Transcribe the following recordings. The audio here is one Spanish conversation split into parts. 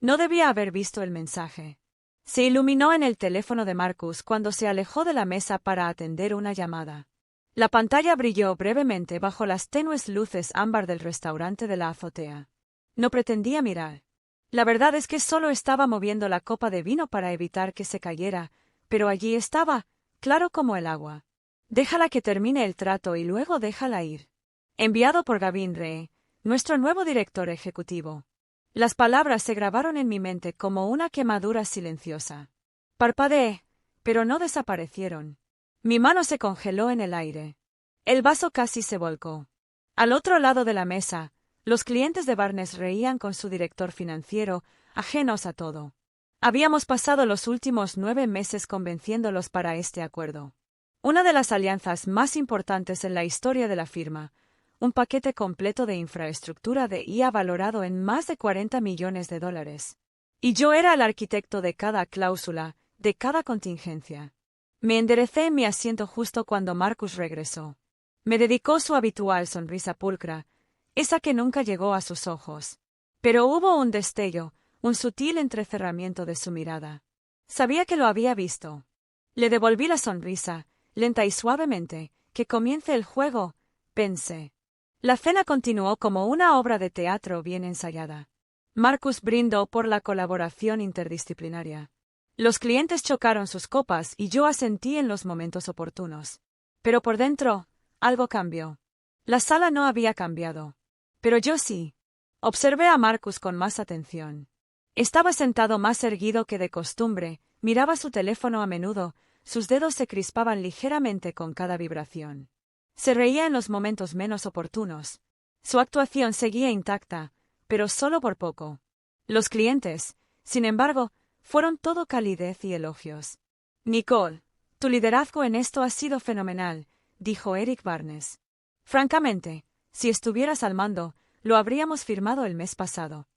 No debía haber visto el mensaje. Se iluminó en el teléfono de Marcus cuando se alejó de la mesa para atender una llamada. La pantalla brilló brevemente bajo las tenues luces ámbar del restaurante de la azotea. No pretendía mirar. La verdad es que solo estaba moviendo la copa de vino para evitar que se cayera, pero allí estaba, claro como el agua. Déjala que termine el trato y luego déjala ir. Enviado por Gavin Ree, nuestro nuevo director ejecutivo. Las palabras se grabaron en mi mente como una quemadura silenciosa. Parpadeé, pero no desaparecieron. Mi mano se congeló en el aire. El vaso casi se volcó. Al otro lado de la mesa, los clientes de Barnes reían con su director financiero, ajenos a todo. Habíamos pasado los últimos 9 meses convenciéndolos para este acuerdo. Una de las alianzas más importantes en la historia de la firma, un paquete completo de infraestructura de IA valorado en más de $40 millones. Y yo era el arquitecto de cada cláusula, de cada contingencia. Me enderecé en mi asiento justo cuando Marcus regresó. Me dedicó su habitual sonrisa pulcra, esa que nunca llegó a sus ojos. Pero hubo un destello, un sutil entrecerramiento de su mirada. Sabía que lo había visto. Le devolví la sonrisa, lenta y suavemente. Que comience el juego, pensé. La cena continuó como una obra de teatro bien ensayada. Marcus brindó por la colaboración interdisciplinaria. Los clientes chocaron sus copas y yo asentí en los momentos oportunos. Pero por dentro, algo cambió. La sala no había cambiado. Pero yo sí. Observé a Marcus con más atención. Estaba sentado más erguido que de costumbre, miraba su teléfono a menudo, sus dedos se crispaban ligeramente con cada vibración. Se reía en los momentos menos oportunos. Su actuación seguía intacta, pero solo por poco. Los clientes, sin embargo, fueron todo calidez y elogios. Nicole, tu liderazgo en esto ha sido fenomenal, dijo Eric Barnes. Francamente, si estuvieras al mando, lo habríamos firmado el mes pasado.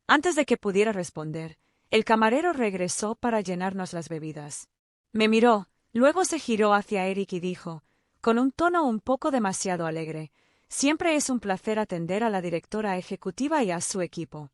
Antes de que pudiera responder, el camarero regresó para llenarnos las bebidas. Me miró, luego se giró hacia Eric y dijo, con un tono un poco demasiado alegre, siempre es un placer atender a la directora ejecutiva y a su equipo.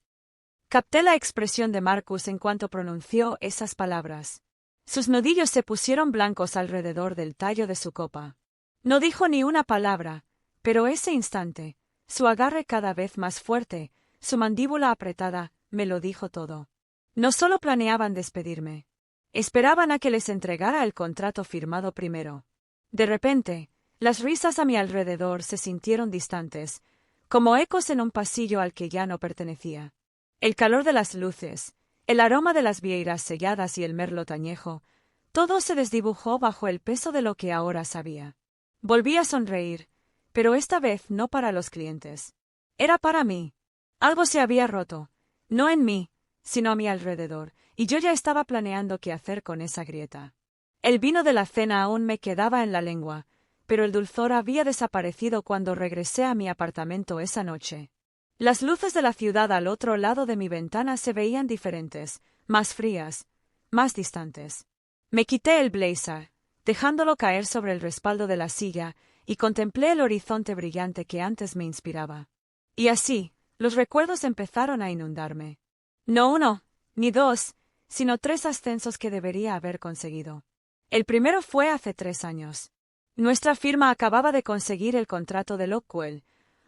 Capté la expresión de Marcus en cuanto pronunció esas palabras. Sus nudillos se pusieron blancos alrededor del tallo de su copa. No dijo ni una palabra, pero ese instante, su agarre cada vez más fuerte, su mandíbula apretada, me lo dijo todo. No solo planeaban despedirme. Esperaban a que les entregara el contrato firmado primero. De repente, las risas a mi alrededor se sintieron distantes, como ecos en un pasillo al que ya no pertenecía. El calor de las luces, el aroma de las vieiras selladas y el merlot añejo, todo se desdibujó bajo el peso de lo que ahora sabía. Volví a sonreír, pero esta vez no para los clientes. Era para mí. Algo se había roto, no en mí, sino a mi alrededor, y yo ya estaba planeando qué hacer con esa grieta. El vino de la cena aún me quedaba en la lengua, pero el dulzor había desaparecido cuando regresé a mi apartamento esa noche. Las luces de la ciudad al otro lado de mi ventana se veían diferentes, más frías, más distantes. Me quité el blazer, dejándolo caer sobre el respaldo de la silla, y contemplé el horizonte brillante que antes me inspiraba. Y así, los recuerdos empezaron a inundarme. No uno, ni dos, sino 3 ascensos que debería haber conseguido. El primero fue hace 3 años. Nuestra firma acababa de conseguir el contrato de Lockwell,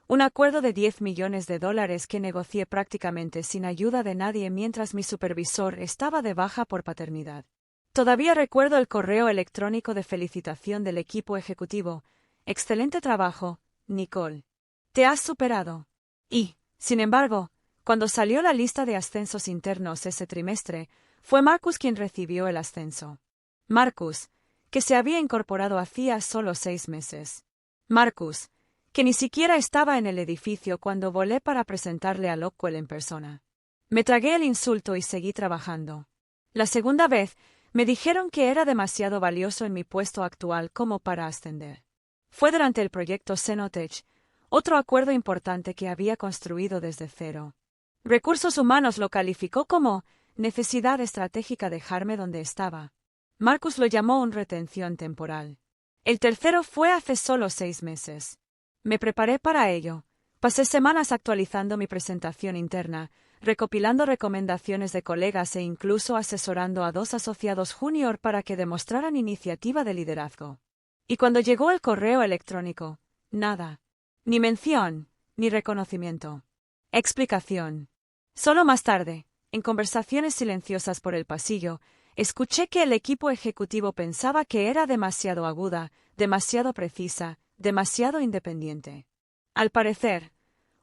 un acuerdo de $10 millones que negocié prácticamente sin ayuda de nadie mientras mi supervisor estaba de baja por paternidad. Todavía recuerdo el correo electrónico de felicitación del equipo ejecutivo. Excelente trabajo, Nicole. Te has superado. Y, sin embargo, cuando salió la lista de ascensos internos ese trimestre, fue Marcus quien recibió el ascenso. Marcus, que se había incorporado hacía solo 6 meses. Marcus, que ni siquiera estaba en el edificio cuando volé para presentarle a Lockwell en persona. Me tragué el insulto y seguí trabajando. La segunda vez, me dijeron que era demasiado valioso en mi puesto actual como para ascender. Fue durante el proyecto Cenotech, otro acuerdo importante que había construido desde cero. Recursos Humanos lo calificó como necesidad estratégica dejarme donde estaba. Marcus lo llamó una retención temporal. El tercero fue hace solo 6 meses. Me preparé para ello. Pasé semanas actualizando mi presentación interna, recopilando recomendaciones de colegas e incluso asesorando a 2 asociados junior para que demostraran iniciativa de liderazgo. Y cuando llegó el correo electrónico, nada. Ni mención, ni reconocimiento. Explicación. Solo más tarde, en conversaciones silenciosas por el pasillo, escuché que el equipo ejecutivo pensaba que era demasiado aguda, demasiado precisa, demasiado independiente. Al parecer,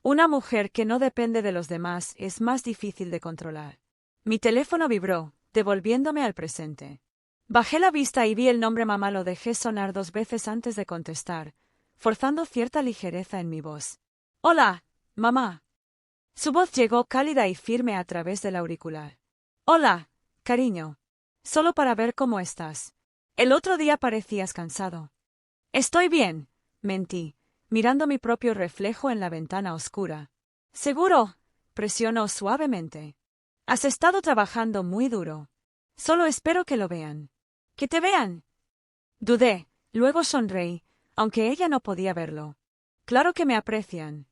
una mujer que no depende de los demás es más difícil de controlar. Mi teléfono vibró, devolviéndome al presente. Bajé la vista y vi el nombre mamá. Lo dejé sonar 2 veces antes de contestar, forzando cierta ligereza en mi voz. «Hola, mamá». Su voz llegó cálida y firme a través del auricular. «Hola, cariño. Solo para ver cómo estás. El otro día parecías cansado». «Estoy bien», mentí, mirando mi propio reflejo en la ventana oscura. «¿Seguro?», presionó suavemente. «Has estado trabajando muy duro. Solo espero que lo vean». «¿Que te vean?». Dudé, luego sonreí, aunque ella no podía verlo. «Claro que me aprecian».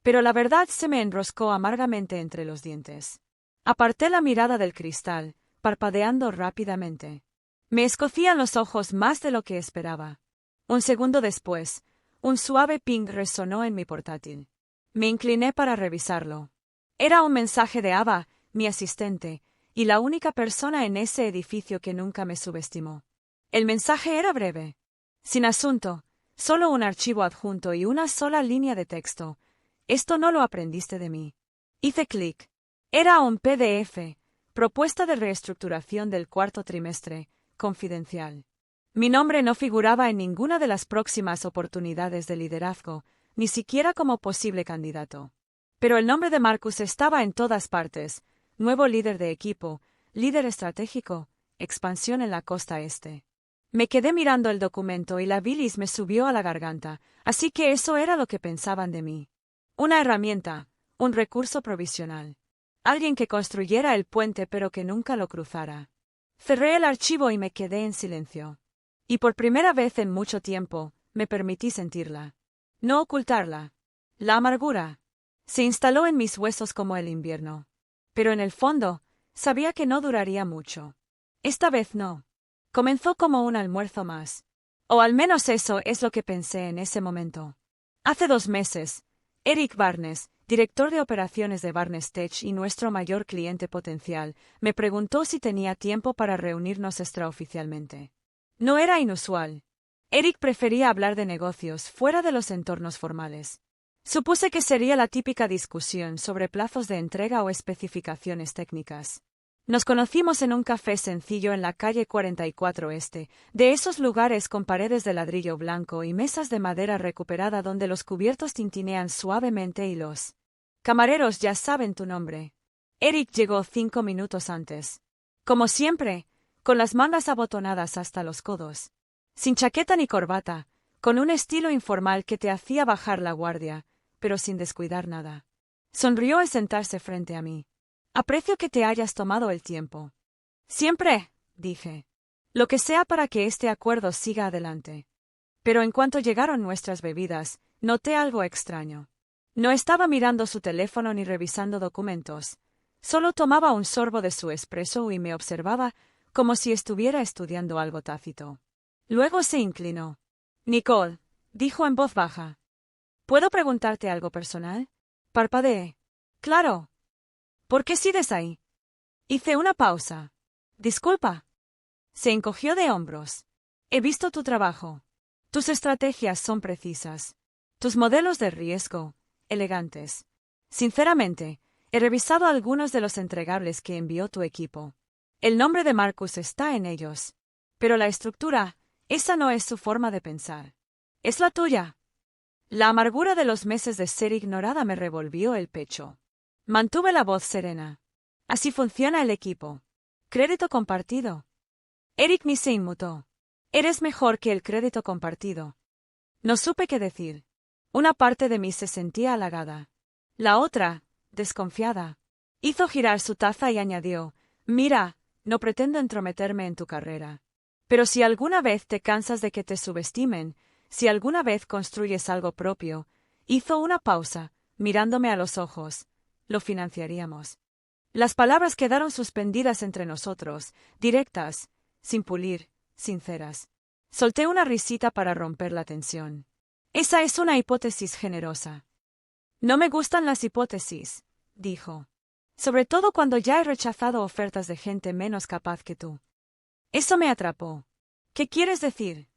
Pero la verdad se me enroscó amargamente entre los dientes. Aparté la mirada del cristal, parpadeando rápidamente. Me escocían los ojos más de lo que esperaba. Un segundo después, un suave ping resonó en mi portátil. Me incliné para revisarlo. Era un mensaje de Ava, mi asistente, y la única persona en ese edificio que nunca me subestimó. El mensaje era breve. Sin asunto, solo un archivo adjunto y una sola línea de texto. «Esto no lo aprendiste de mí». Hice clic. Era un PDF, propuesta de reestructuración del 4º trimestre, confidencial. Mi nombre no figuraba en ninguna de las próximas oportunidades de liderazgo, ni siquiera como posible candidato. Pero el nombre de Marcus estaba en todas partes: nuevo líder de equipo, líder estratégico, expansión en la costa este. Me quedé mirando el documento y la bilis me subió a la garganta, así que eso era lo que pensaban de mí. Una herramienta, un recurso provisional. Alguien que construyera el puente pero que nunca lo cruzara. Cerré el archivo y me quedé en silencio. Y por primera vez en mucho tiempo, me permití sentirla. No ocultarla. La amargura. Se instaló en mis huesos como el invierno. Pero en el fondo, sabía que no duraría mucho. Esta vez no. Comenzó como un almuerzo más. O al menos eso es lo que pensé en ese momento. Hace 2 meses, Eric Barnes, director de operaciones de Barnes Tech y nuestro mayor cliente potencial, me preguntó si tenía tiempo para reunirnos extraoficialmente. No era inusual. Eric prefería hablar de negocios fuera de los entornos formales. Supuse que sería la típica discusión sobre plazos de entrega o especificaciones técnicas. Nos conocimos en un café sencillo en la calle 44 Este, de esos lugares con paredes de ladrillo blanco y mesas de madera recuperada donde los cubiertos tintinean suavemente y los camareros ya saben tu nombre. Eric llegó 5 minutos antes. Como siempre, con las mangas abotonadas hasta los codos. Sin chaqueta ni corbata, con un estilo informal que te hacía bajar la guardia, pero sin descuidar nada. Sonrió al sentarse frente a mí. «Aprecio que te hayas tomado el tiempo». «Siempre», dije. «Lo que sea para que este acuerdo siga adelante». Pero en cuanto llegaron nuestras bebidas, noté algo extraño. No estaba mirando su teléfono ni revisando documentos. Solo tomaba un sorbo de su espresso y me observaba como si estuviera estudiando algo tácito. Luego se inclinó. «Nicole», dijo en voz baja. «¿Puedo preguntarte algo personal?» Parpadeé. «Claro». «¿Por qué sigues ahí?» Hice una pausa. «Disculpa». Se encogió de hombros. «He visto tu trabajo. Tus estrategias son precisas. Tus modelos de riesgo, elegantes. Sinceramente, he revisado algunos de los entregables que envió tu equipo. El nombre de Marcus está en ellos. Pero la estructura, esa no es su forma de pensar. Es la tuya». La amargura de los meses de ser ignorada me revolvió el pecho. Mantuve la voz serena. «Así funciona el equipo. Crédito compartido». Eric ni se inmutó. «Eres mejor que el crédito compartido». No supe qué decir. Una parte de mí se sentía halagada. La otra, desconfiada. Hizo girar su taza y añadió: «Mira, no pretendo entrometerme en tu carrera. Pero si alguna vez te cansas de que te subestimen, si alguna vez construyes algo propio». Hizo una pausa, mirándome a los ojos. lo financiaríamos. Las palabras quedaron suspendidas entre nosotros, directas, sin pulir, sinceras. Solté una risita para romper la tensión. Esa es una hipótesis generosa. No me gustan las hipótesis, dijo. Sobre todo cuando ya he rechazado ofertas de gente menos capaz que tú. Eso me atrapó. ¿Qué quieres decir?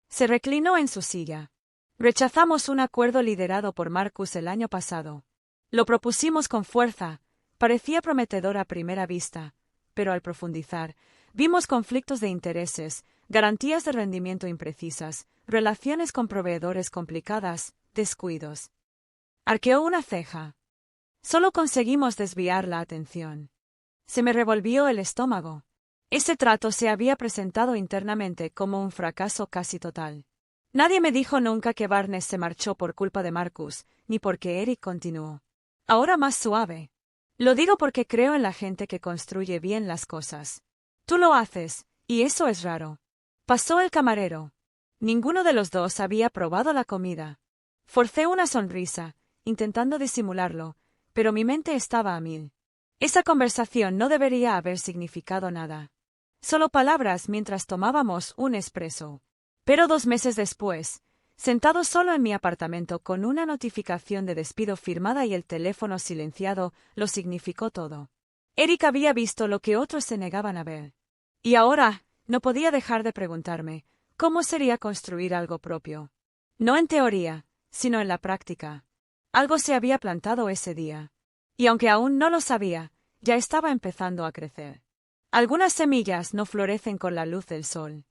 Se reclinó en su silla. Rechazamos un acuerdo liderado por Marcus el año pasado. Lo propusimos con fuerza, parecía prometedor a primera vista, pero al profundizar, vimos conflictos de intereses, garantías de rendimiento imprecisas, relaciones con proveedores complicadas, descuidos. Arqueó una ceja. Solo conseguimos desviar la atención. Se me revolvió el estómago. Ese trato se había presentado internamente como un fracaso casi total. Nadie me dijo nunca que Barnes se marchó por culpa de Marcus, ni porque Eric continuó. Ahora más suave. Lo digo porque creo en la gente que construye bien las cosas. Tú lo haces, y eso es raro. Pasó el camarero. Ninguno de los dos había probado la comida. Forcé una sonrisa, intentando disimularlo, pero mi mente estaba a mil. Esa conversación no debería haber significado nada. Solo palabras mientras tomábamos un espresso. Pero 2 meses después, sentado solo en mi apartamento con una notificación de despido firmada y el teléfono silenciado, lo significó todo. Eric había visto lo que otros se negaban a ver. Y ahora, no podía dejar de preguntarme, ¿cómo sería construir algo propio? No en teoría, sino en la práctica. Algo se había plantado ese día. Y aunque aún no lo sabía, ya estaba empezando a crecer. Algunas semillas no florecen con la luz del sol.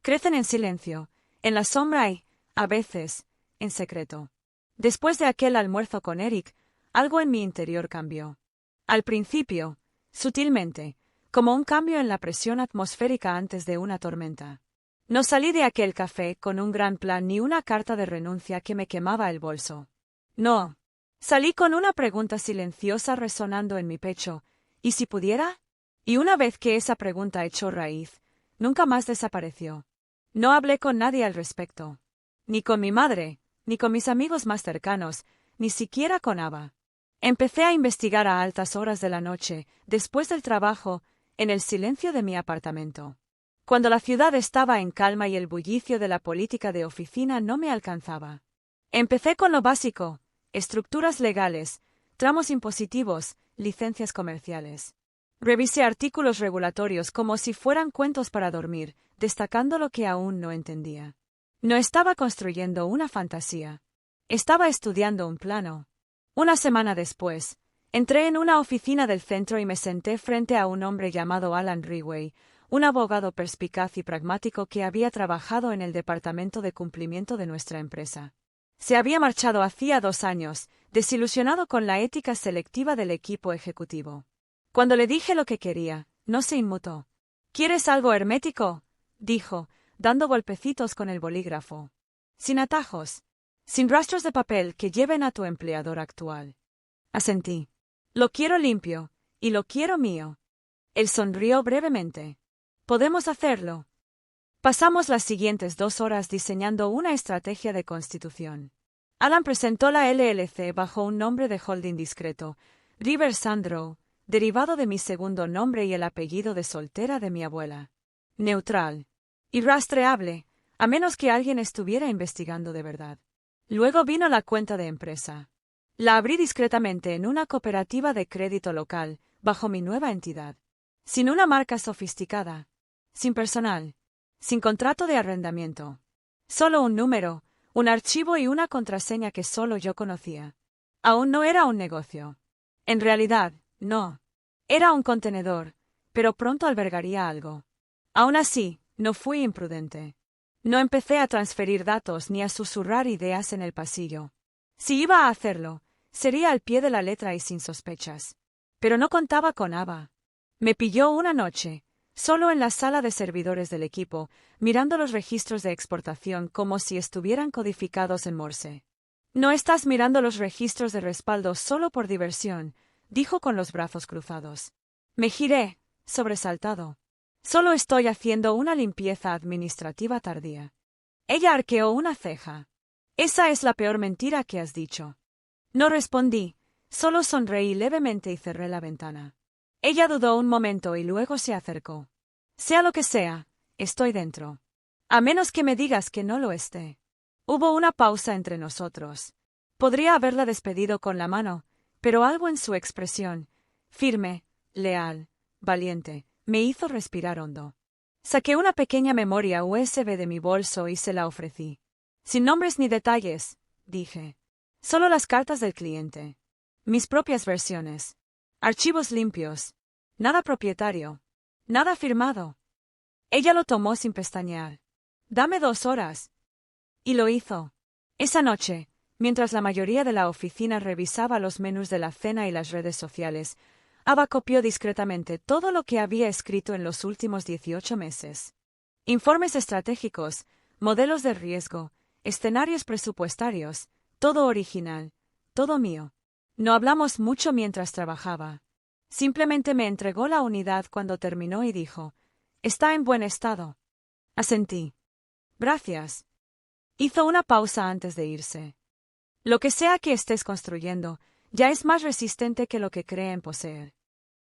Crecen en silencio, en la sombra y, a veces, en secreto. Después de aquel almuerzo con Eric, algo en mi interior cambió. Al principio, sutilmente, como un cambio en la presión atmosférica antes de una tormenta. No salí de aquel café con un gran plan ni una carta de renuncia que me quemaba el bolso. No. Salí con una pregunta silenciosa resonando en mi pecho, ¿y si pudiera? Y una vez que esa pregunta echó raíz, nunca más desapareció. No hablé con nadie al respecto. Ni con mi madre, ni con mis amigos más cercanos, ni siquiera con Ava. Empecé a investigar a altas horas de la noche, después del trabajo, en el silencio de mi apartamento. Cuando la ciudad estaba en calma y el bullicio de la política de oficina no me alcanzaba. Empecé con lo básico, estructuras legales, tramos impositivos, licencias comerciales. Revisé artículos regulatorios como si fueran cuentos para dormir, destacando lo que aún no entendía. No estaba construyendo una fantasía. Estaba estudiando un plano. Una semana después, entré en una oficina del centro y me senté frente a un hombre llamado Alan Reway, un abogado perspicaz y pragmático que había trabajado en el departamento de cumplimiento de nuestra empresa. Se había marchado hacía 2 años, desilusionado con la ética selectiva del equipo ejecutivo. Cuando le dije lo que quería, no se inmutó. ¿Quieres algo hermético?, dijo, dando golpecitos con el bolígrafo. Sin atajos. Sin rastros de papel que lleven a tu empleador actual. Asentí. Lo quiero limpio, y lo quiero mío. Él sonrió brevemente. ¿Podemos hacerlo? Pasamos las siguientes 2 horas diseñando una estrategia de constitución. Alan presentó la LLC bajo un nombre de holding discreto, River Sandro, derivado de mi segundo nombre y el apellido de soltera de mi abuela. Neutral. Irrastreable, a menos que alguien estuviera investigando de verdad. Luego vino la cuenta de empresa. La abrí discretamente en una cooperativa de crédito local, bajo mi nueva entidad. Sin una marca sofisticada. Sin personal. Sin contrato de arrendamiento. Solo un número, un archivo y una contraseña que solo yo conocía. Aún no era un negocio. En realidad, no. Era un contenedor, pero pronto albergaría algo. Aún así, no fui imprudente. No empecé a transferir datos ni a susurrar ideas en el pasillo. Si iba a hacerlo, sería al pie de la letra y sin sospechas. Pero no contaba con Ava. Me pilló una noche, solo en la sala de servidores del equipo, mirando los registros de exportación como si estuvieran codificados en Morse. No estás mirando los registros de respaldo solo por diversión, dijo con los brazos cruzados. Me giré, sobresaltado. Solo estoy haciendo una limpieza administrativa tardía. Ella arqueó una ceja. Esa es la peor mentira que has dicho. No respondí, Solo sonreí levemente y cerré la ventana. Ella dudó un momento y luego se acercó. Sea lo que sea, estoy dentro. A menos que me digas que no lo esté. Hubo una pausa entre nosotros. Podría haberla despedido con la mano, pero algo en su expresión, firme, leal, valiente, me hizo respirar hondo. Saqué una pequeña memoria USB de mi bolso y se la ofrecí. Sin nombres ni detalles, dije. Solo las cartas del cliente. Mis propias versiones. Archivos limpios. Nada propietario. Nada firmado. Ella lo tomó sin pestañear. Dame 2 horas. Y lo hizo. Esa noche, mientras la mayoría de la oficina revisaba los menús de la cena y las redes sociales, Ava copió discretamente todo lo que había escrito en los últimos 18 meses. Informes estratégicos, modelos de riesgo, escenarios presupuestarios, todo original, todo mío. No hablamos mucho mientras trabajaba. Simplemente me entregó la unidad cuando terminó y dijo, «Está en buen estado». Asentí. «Gracias». Hizo una pausa antes de irse. Lo que sea que estés construyendo, ya es más resistente que lo que creen poseer.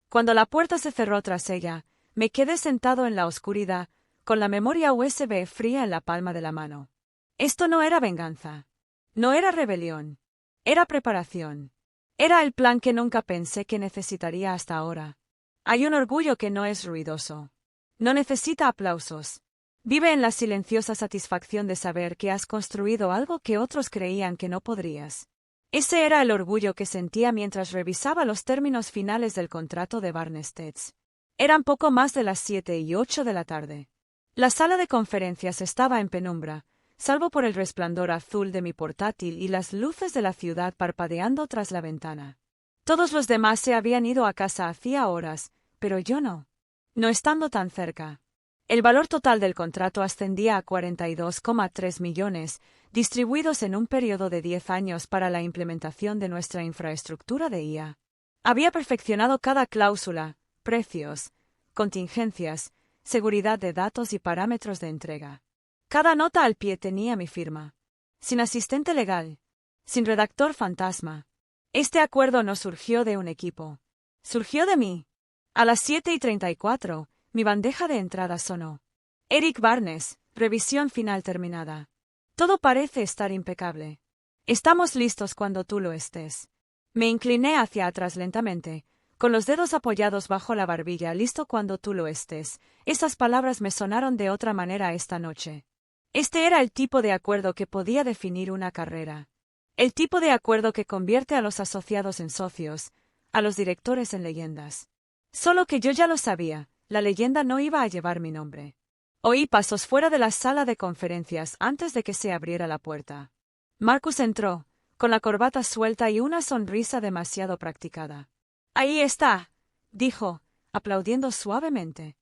Cuando la puerta se cerró tras ella, me quedé sentado en la oscuridad, con la memoria USB fría en la palma de la mano. Esto no era venganza. No era rebelión. Era preparación. Era el plan que nunca pensé que necesitaría hasta ahora. Hay un orgullo que no es ruidoso. No necesita aplausos. Vive en la silenciosa satisfacción de saber que has construido algo que otros creían que no podrías. Ese era el orgullo que sentía mientras revisaba los términos finales del contrato de Barnesteads. Eran poco más de las 7:08 de la tarde. La sala de conferencias estaba en penumbra, salvo por el resplandor azul de mi portátil y las luces de la ciudad parpadeando tras la ventana. Todos los demás se habían ido a casa hacía horas, pero yo no. No estando tan cerca. El valor total del contrato ascendía a 42,3 millones, distribuidos en un periodo de 10 años para la implementación de nuestra infraestructura de IA. Había perfeccionado cada cláusula, precios, contingencias, seguridad de datos y parámetros de entrega. Cada nota al pie tenía mi firma. Sin asistente legal. Sin redactor fantasma. Este acuerdo no surgió de un equipo. Surgió de mí. A las 7:34, mi bandeja de entrada sonó. Eric Barnes, revisión final terminada. Todo parece estar impecable. Estamos listos cuando tú lo estés. Me incliné hacia atrás lentamente, con los dedos apoyados bajo la barbilla, listo cuando tú lo estés. Esas palabras me sonaron de otra manera esta noche. Este era el tipo de acuerdo que podía definir una carrera. El tipo de acuerdo que convierte a los asociados en socios, a los directores en leyendas. Solo que yo ya lo sabía, la leyenda no iba a llevar mi nombre. Oí pasos fuera de la sala de conferencias antes de que se abriera la puerta. Marcus entró, con la corbata suelta y una sonrisa demasiado practicada. «Ahí está», dijo, aplaudiendo suavemente.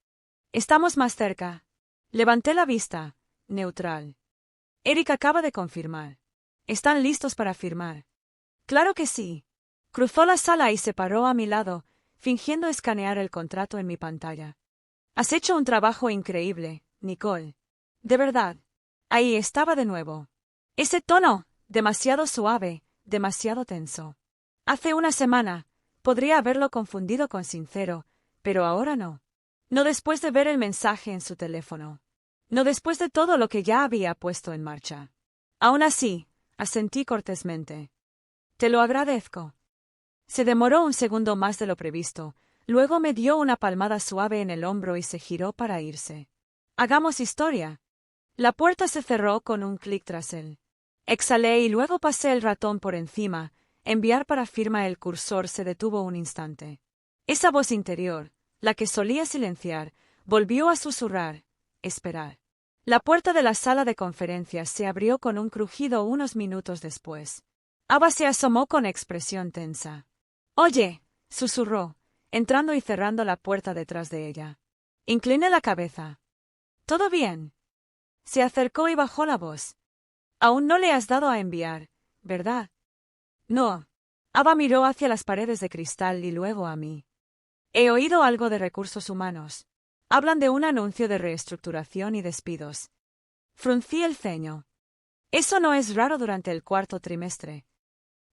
«Estamos más cerca». Levanté la vista, neutral. Eric acaba de confirmar. ¿Están listos para firmar? Claro que sí. Cruzó la sala y se paró a mi lado, fingiendo escanear el contrato en mi pantalla. Has hecho un trabajo increíble, Nicole. De verdad. Ahí estaba de nuevo. Ese tono, demasiado suave, demasiado tenso. Hace una semana, podría haberlo confundido con sincero, pero ahora no. No después de ver el mensaje en su teléfono. No después de todo lo que ya había puesto en marcha. Aún así, asentí cortésmente. Te lo agradezco. Se demoró un segundo más de lo previsto, luego me dio una palmada suave en el hombro y se giró para irse. Hagamos historia. La puerta se cerró con un clic tras él. Exhalé y luego pasé el ratón por encima. Enviar para firma. El cursor se detuvo un instante. Esa voz interior, la que solía silenciar, volvió a susurrar. Esperar. La puerta de la sala de conferencias se abrió con un crujido unos minutos después. Ava se asomó con expresión tensa. «Oye», susurró, entrando y cerrando la puerta detrás de ella. Incliné la cabeza. «¿Todo bien?» Se acercó y bajó la voz. «Aún no le has dado a enviar, ¿verdad?» «No». Ava miró hacia las paredes de cristal y luego a mí. «He oído algo de recursos humanos. Hablan de un anuncio de reestructuración y despidos». Fruncí el ceño. «Eso no es raro durante el cuarto trimestre».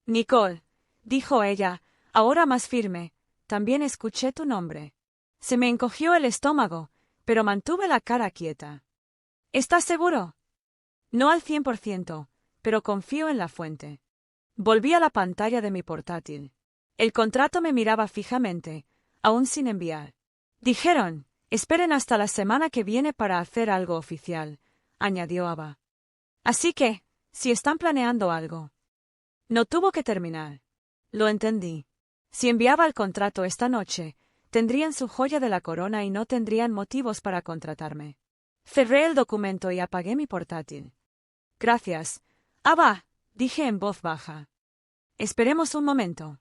«Nicole, dijo ella, ahora más firme, también escuché tu nombre. Se me encogió el estómago, pero mantuve la cara quieta. ¿Estás seguro? No al 100%, pero confío en la fuente. Volví a la pantalla de mi portátil. El contrato me miraba fijamente, aún sin enviar. Dijeron, esperen hasta la semana que viene para hacer algo oficial, añadió Ava. Así que, si están planeando algo. No tuvo que terminar. Lo entendí. Si enviaba el contrato esta noche, tendrían su joya de la corona y no tendrían motivos para contratarme. Cerré el documento y apagué mi portátil. Gracias. Ava, dije en voz baja. Esperemos un momento.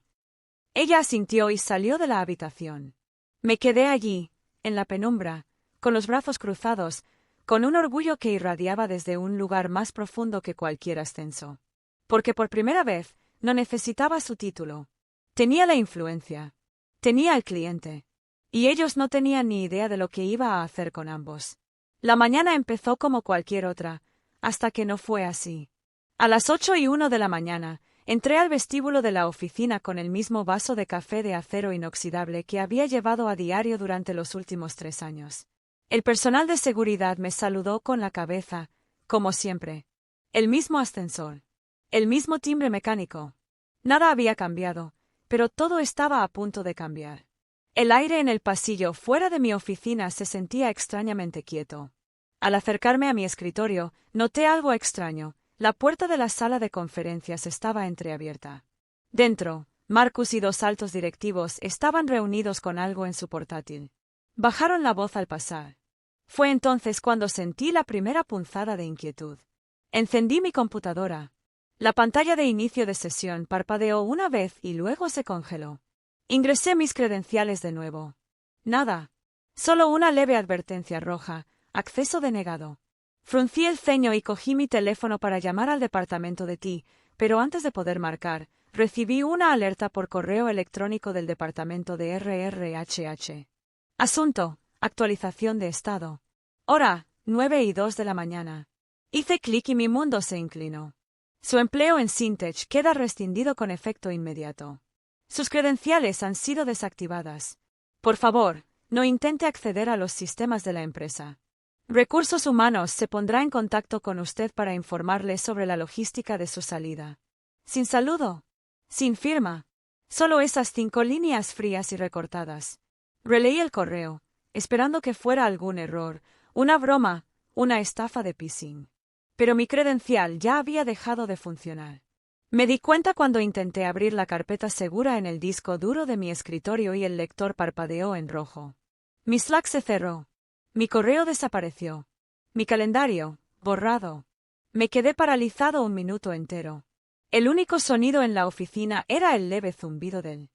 Ella asintió y salió de la habitación. Me quedé allí, en la penumbra, con los brazos cruzados, con un orgullo que irradiaba desde un lugar más profundo que cualquier ascenso. Porque por primera vez, no necesitaba su título. Tenía la influencia. Tenía el cliente. Y ellos no tenían ni idea de lo que iba a hacer con ambos. La mañana empezó como cualquier otra, hasta que no fue así. A las 8:01 de la mañana, entré al vestíbulo de la oficina con el mismo vaso de café de acero inoxidable que había llevado a diario durante los últimos 3 años. El personal de seguridad me saludó con la cabeza, como siempre. El mismo ascensor. El mismo timbre mecánico. Nada había cambiado, pero todo estaba a punto de cambiar. El aire en el pasillo fuera de mi oficina se sentía extrañamente quieto. Al acercarme a mi escritorio, noté algo extraño. La puerta de la sala de conferencias estaba entreabierta. Dentro, Marcus y 2 altos directivos estaban reunidos con algo en su portátil. Bajaron la voz al pasar. Fue entonces cuando sentí la primera punzada de inquietud. Encendí mi computadora. La pantalla de inicio de sesión parpadeó una vez y luego se congeló. Ingresé mis credenciales de nuevo. Nada. Solo una leve advertencia roja, acceso denegado. Fruncí el ceño y cogí mi teléfono para llamar al departamento de TI, pero antes de poder marcar, recibí una alerta por correo electrónico del departamento de RRHH. Asunto, actualización de estado. Hora, 9:02 de la mañana. Hice clic y mi mundo se inclinó. Su empleo en Syntech queda rescindido con efecto inmediato. Sus credenciales han sido desactivadas. Por favor, no intente acceder a los sistemas de la empresa. Recursos Humanos se pondrá en contacto con usted para informarle sobre la logística de su salida. Sin saludo. Sin firma. Solo esas 5 líneas frías y recortadas. Releí el correo, esperando que fuera algún error, una broma, una estafa de phishing. Pero mi credencial ya había dejado de funcionar. Me di cuenta cuando intenté abrir la carpeta segura en el disco duro de mi escritorio y el lector parpadeó en rojo. Mi Slack se cerró. Mi correo desapareció. Mi calendario, borrado. Me quedé paralizado un minuto entero. El único sonido en la oficina era el leve zumbido del